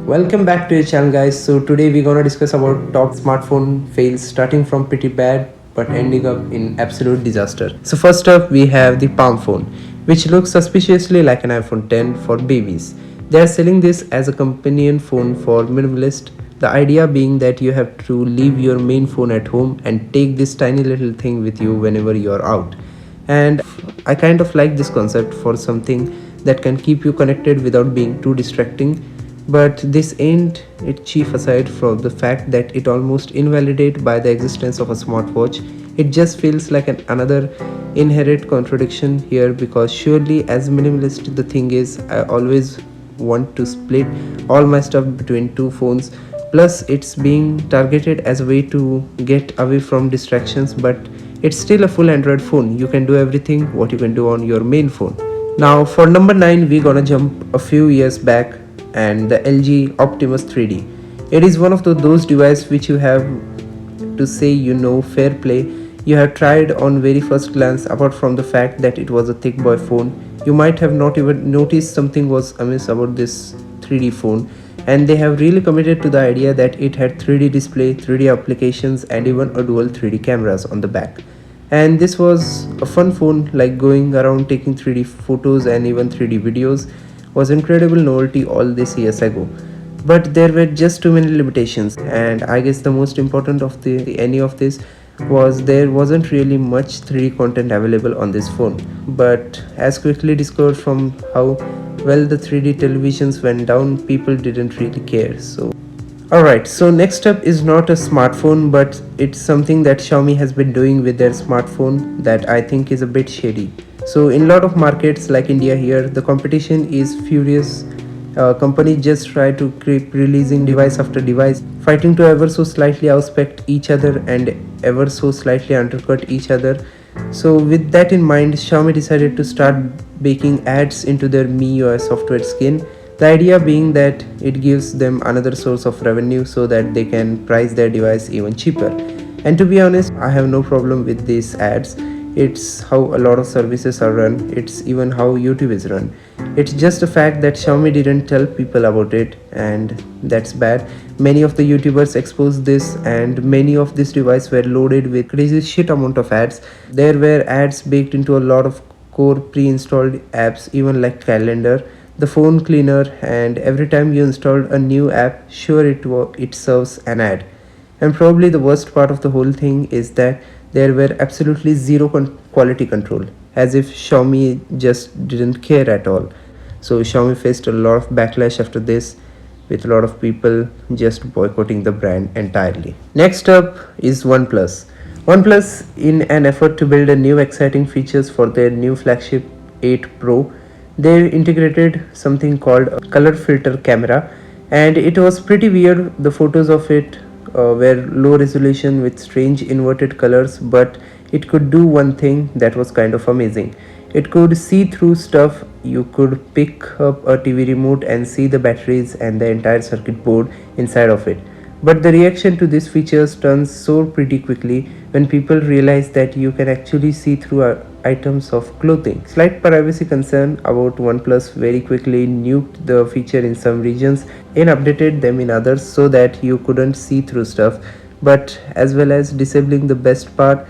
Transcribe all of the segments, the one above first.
Welcome back to your channel, guys. So today we're gonna discuss about top smartphone fails, starting from pretty bad but ending up in absolute disaster. So first up we have the Palm phone, which looks suspiciously like an iPhone 10 for babies. They are selling this as a companion phone for minimalists. The idea being that you have to leave your main phone at home and take this tiny little thing with you whenever you're out. And I kind of like this concept for something that can keep you connected without being too distracting. But this ain't it chief aside from the fact that it almost invalidate by the existence of a smartwatch. It just feels like another inherent contradiction here, because surely as minimalist the thing is, I always want to split all my stuff between two phones. Plus it's being targeted as a way to get away from distractions, but it's still a full Android phone. You can do everything what you can do on your main phone. Now for number 9 we're gonna jump a few years back, and the LG Optimus 3D. It is one of those devices which you have to say fair play. You have tried on very first glance. Apart from the fact that it was a thick boy phone, you might have not even noticed something was amiss about this 3D phone. And they have really committed to the idea that it had 3D display, 3D applications, and even a dual 3D cameras on the back. And this was a fun phone, like going around taking 3D photos and even 3D videos was incredible novelty all these years ago. But there were just too many limitations, and I guess the most important of any of this was there wasn't really much 3D content available on this phone. But as quickly discovered from how well the 3D televisions went down, people didn't really care. So alright, so next up is not a smartphone, but it's something that Xiaomi has been doing with their smartphone that I think is a bit shady. So in a lot of markets like India here, the competition is furious. Companies just try to keep releasing device after device, fighting to ever so slightly outspec each other and ever so slightly undercut each other. So with that in mind, Xiaomi decided to start baking ads into their MIUI software skin. The idea being that it gives them another source of revenue so that they can price their device even cheaper. And to be honest, I have no problem with these ads. It's how a lot of services are run. It's even how YouTube is run. It's just a fact that Xiaomi didn't tell people about it, and that's bad. Many of the YouTubers exposed this, and many of these devices were loaded with crazy shit amount of ads. There were ads baked into a lot of core pre-installed apps, even like calendar, the phone cleaner, and every time you installed a new app, sure it serves an ad. And probably the worst part of the whole thing is that there were absolutely zero quality control, as if Xiaomi just didn't care at all. So Xiaomi faced a lot of backlash after this, with a lot of people just boycotting the brand entirely. Next up is OnePlus. OnePlus, in an effort to build a new exciting features for their new flagship 8 Pro, they integrated something called a color filter camera, and it was pretty weird. The photos of it were low resolution with strange inverted colors, but it could do one thing that was kind of amazing. It could see through stuff. You could pick up a TV remote and see the batteries and the entire circuit board inside of it. But the reaction to these features turns sour pretty quickly when people realize that you can actually see through items of clothing. Slight privacy concern about OnePlus very quickly nuked the feature in some regions and updated them in others so that you couldn't see through stuff. But as well as disabling the best part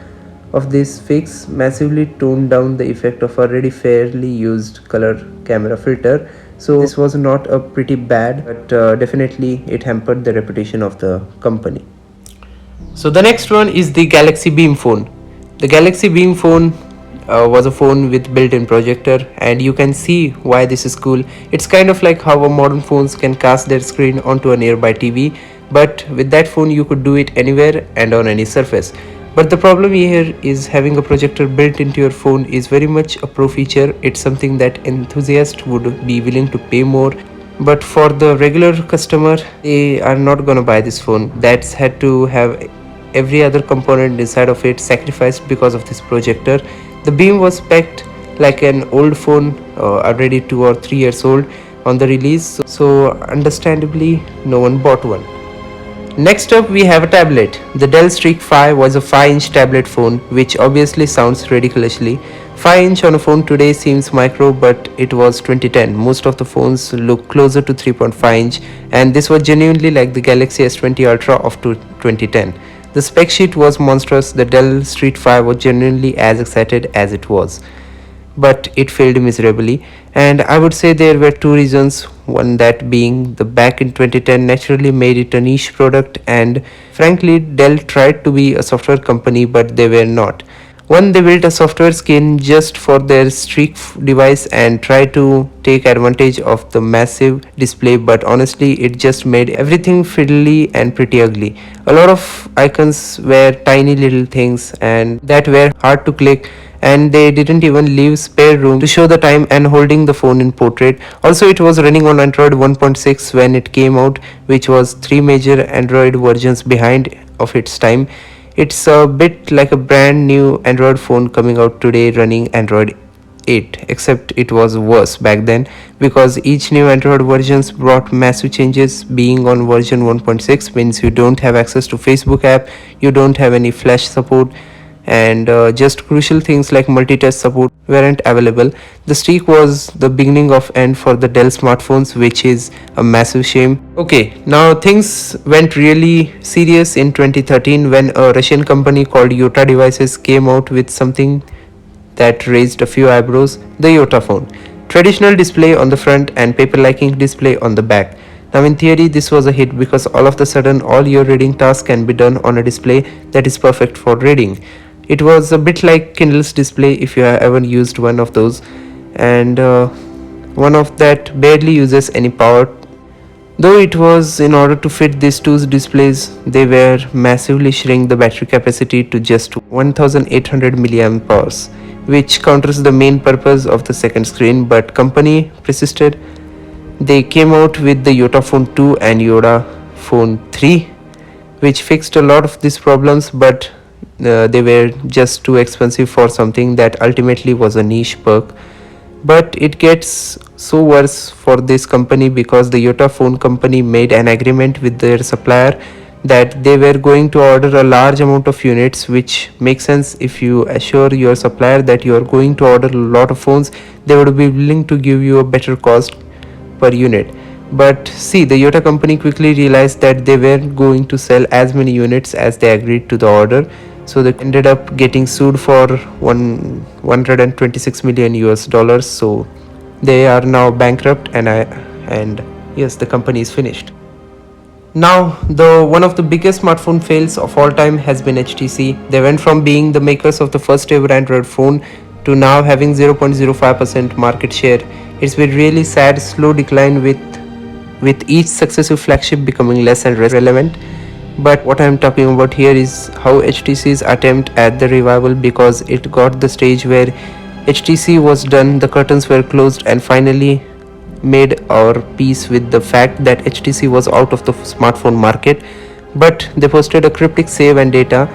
of this fix, massively toned down the effect of already fairly used color camera filter. So this was not a pretty bad, but definitely it hampered the reputation of the company. So the next one is the Galaxy Beam phone. The Galaxy Beam phone was a phone with built-in projector, and you can see why this is cool. It's kind of like how modern phones can cast their screen onto a nearby TV, but with that phone you could do it anywhere and on any surface. But the problem here is having a projector built into your phone is very much a pro feature. It's something that enthusiasts would be willing to pay more. But for the regular customer, they are not gonna buy this phone. That's had to have every other component inside of it sacrificed because of this projector. The Beam was spec'd like an old phone, already 2 or 3 years old on the release. So understandably, no one bought one. Next up, we have a tablet. The Dell Street 5 was a 5-inch tablet phone, which obviously sounds ridiculously. 5-inch on a phone today seems micro, but it was 2010. Most of the phones look closer to 3.5-inch, and this was genuinely like the Galaxy S20 Ultra of 2010. The spec sheet was monstrous. The Dell Street 5 was genuinely as excited as it was, but it failed miserably. And I would say there were two reasons. One, that being the back in 2010 naturally made it a niche product, and frankly, Dell tried to be a software company, but they were not. One, they built a software skin just for their Streak device and tried to take advantage of the massive display, but honestly, it just made everything fiddly and pretty ugly. A lot of icons were tiny little things and that were hard to click, and they didn't even leave spare room to show the time and holding the phone in portrait. Also, it was running on Android 1.6 when it came out, which was three major Android versions behind of its time. It's a bit like a brand new Android phone coming out today running Android 8, except it was worse back then because each new Android versions brought massive changes. Being on version 1.6 means you don't have access to Facebook app, you don't have any flash support, and just crucial things like multitask support weren't available. The streak was the beginning of end for the Dell smartphones, which is a massive shame. Okay, now things went really serious in 2013 when a Russian company called Yota Devices came out with something that raised a few eyebrows: the Yotaphone. Traditional display on the front and paper-like ink display on the back. Now in theory this was a hit because all of a sudden all your reading tasks can be done on a display that is perfect for reading. It was a bit like Kindle's display if you have ever used one of those, and one of that barely uses any power. Though it was in order to fit these two displays, they were massively shrink the battery capacity to just 1800 milliamp hours, which counters the main purpose of the second screen, but company persisted. They came out with the Yotaphone 2 and Yotaphone 3, which fixed a lot of these problems, but they were just too expensive for something that ultimately was a niche perk. But it gets so worse for this company because the Yotaphone company made an agreement with their supplier that they were going to order a large amount of units, which makes sense. If you assure your supplier that you are going to order a lot of phones, they would be willing to give you a better cost per unit. But see, the Yota company quickly realized that they were going to sell as many units as they agreed to the order, so they ended up getting sued for 126 million US dollars. So they are now bankrupt, and yes, the company is finished. Now, the one of the biggest smartphone fails of all time has been HTC. They went from being the makers of the first ever Android phone to now having 0.05% market share. It's been really sad, slow decline with each successive flagship becoming less and less relevant. But what I'm talking about here is how HTC's attempt at the revival, because it got the stage where HTC was done, the curtains were closed, and finally made our peace with the fact that HTC was out of the smartphone market. But they posted a cryptic save and data,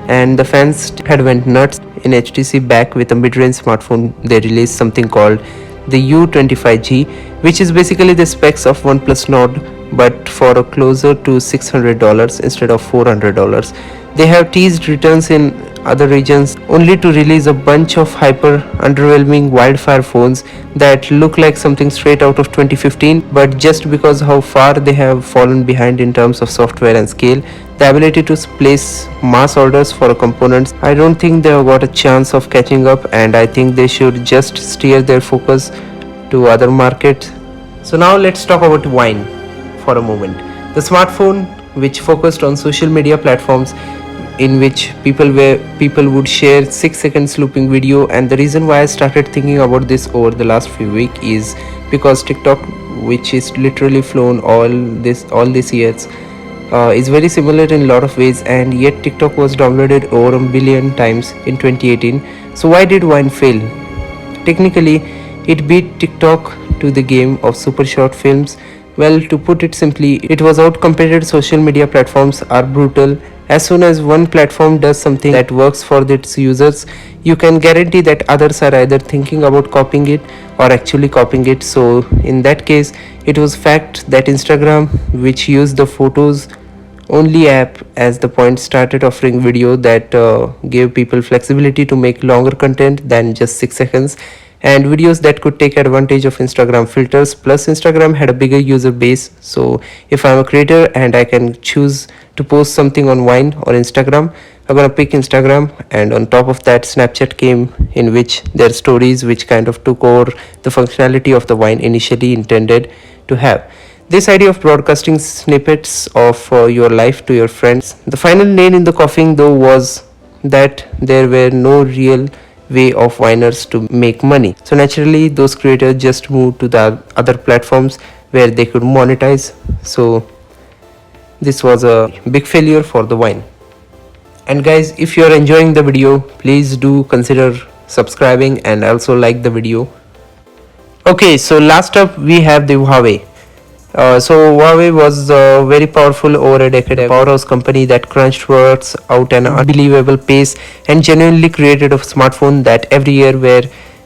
and the fans had went nuts. In HTC back with a mid-range smartphone, they released something called the U25G, which is basically the specs of OnePlus Nord, but for a closer to $600 instead of $400. They have teased returns in other regions only to release a bunch of hyper underwhelming wildfire phones that look like something straight out of 2015. But just because how far they have fallen behind in terms of software and scale, the ability to place mass orders for components, I don't think they have got a chance of catching up, and I think they should just steer their focus to other markets. So now let's talk about Wine for a moment. The smartphone which focused on social media platforms in which people would share 6 seconds looping video. And the reason why I started thinking about this over the last few weeks is because TikTok, which is literally flown all these years, is very similar in a lot of ways, and yet TikTok was downloaded over 1 billion times in 2018. So why did Vine fail? Technically, it beat TikTok to the game of super short films. Well, to put it simply, it was outcompeted. Social media platforms are brutal. As soon as one platform does something that works for its users, you can guarantee that others are either thinking about copying it or actually copying it. So in that case, it was fact that Instagram, which used the photos only app, as the point started offering video that gave people flexibility to make longer content than just 6 seconds, and videos that could take advantage of Instagram filters. Plus Instagram had a bigger user base, so if I'm a creator and I can choose to post something on Vine or Instagram, I'm gonna pick Instagram. And on top of that, Snapchat came, in which their stories, which kind of took over the functionality of the Vine initially intended to have. This idea of broadcasting snippets of your life to your friends. The final nail in the coffin, though, was that there were no real way of Viners to make money. So naturally, those creators just moved to the other platforms where they could monetize. So this was a big failure for the Vine. And guys, if you are enjoying the video, please do consider subscribing and also like the video. Okay, so last up we have the Huawei. So Huawei was very powerful over a decade, a powerhouse company that crunched words out an unbelievable pace and genuinely created a smartphone that every year were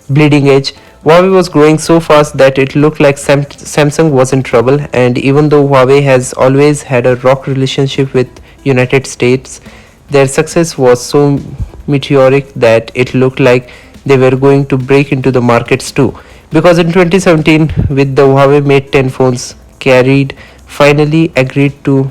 bleeding edge. Huawei was growing so fast that it looked like Samsung was in trouble, and even though Huawei has always had a rock relationship with United States, their success was so meteoric that it looked like they were going to break into the markets too. Because in 2017, with the Huawei Mate 10 phones carried, finally agreed to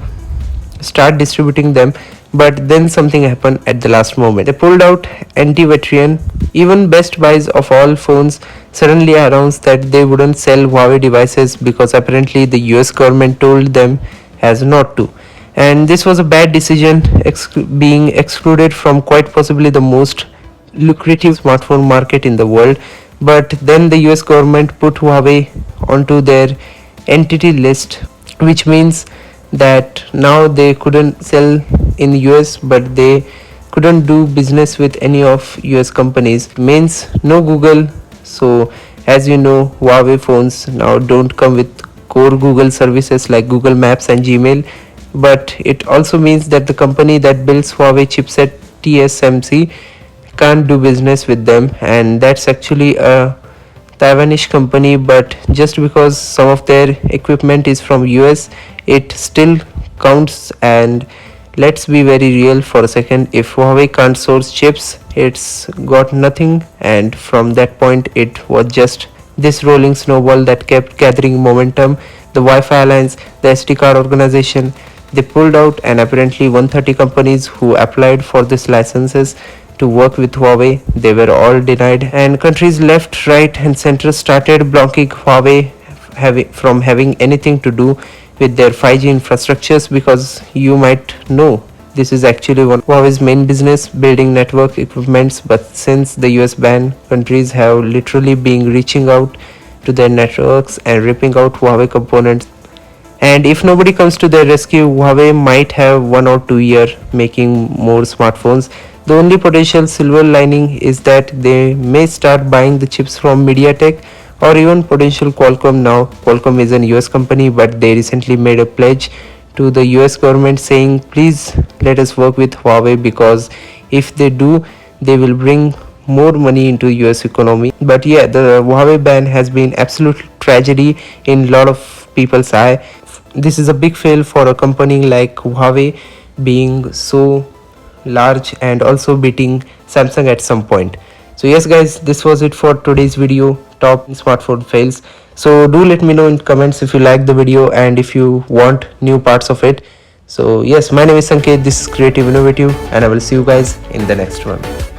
start distributing them, but then something happened at the last moment. They pulled out anti-veteran. Even Best Buys of all phones suddenly announced that they wouldn't sell Huawei devices because apparently the US government told them as not to. And this was a bad decision, being excluded from quite possibly the most lucrative smartphone market in the world. But then the US government put Huawei onto their entity list, which means that now they couldn't sell in the US, but they couldn't do business with any of US companies. It means no Google. So as you know, Huawei phones now don't come with core Google services like Google Maps and Gmail, but it also means that the company that builds Huawei chipset, TSMC, can't do business with them. And that's actually a Taiwanese company, but just because some of their equipment is from US, it still counts. And let's be very real for a second, if Huawei can't source chips, it's got nothing. And from that point, it was just this rolling snowball that kept gathering momentum. The Wi-Fi Alliance, the SD card organization, they pulled out, and apparently 130 companies who applied for these licenses to work with Huawei, they were all denied, and countries left, right and center started blocking Huawei from having anything to do with their 5G infrastructures, because you might know this is actually one of Huawei's main business, building network equipments. But since the US ban, countries have literally been reaching out to their networks and ripping out Huawei components. And if nobody comes to their rescue, Huawei might have 1 or 2 years making more smartphones. The only potential silver lining is that they may start buying the chips from MediaTek or even potential Qualcomm now. Qualcomm is an US company, but they recently made a pledge to the US government saying, please let us work with Huawei, because if they do, they will bring more money into US economy. But yeah, the Huawei ban has been absolute tragedy in a lot of people's eye. This is a big fail for a company like Huawei, being so large and also beating Samsung at some point. So yes guys, this was it for today's video, top smartphone fails. So do let me know in comments if you like the video and if you want new parts of it. So yes, my name is Sanket, this is Creative Innovative, and I will see you guys in the next one.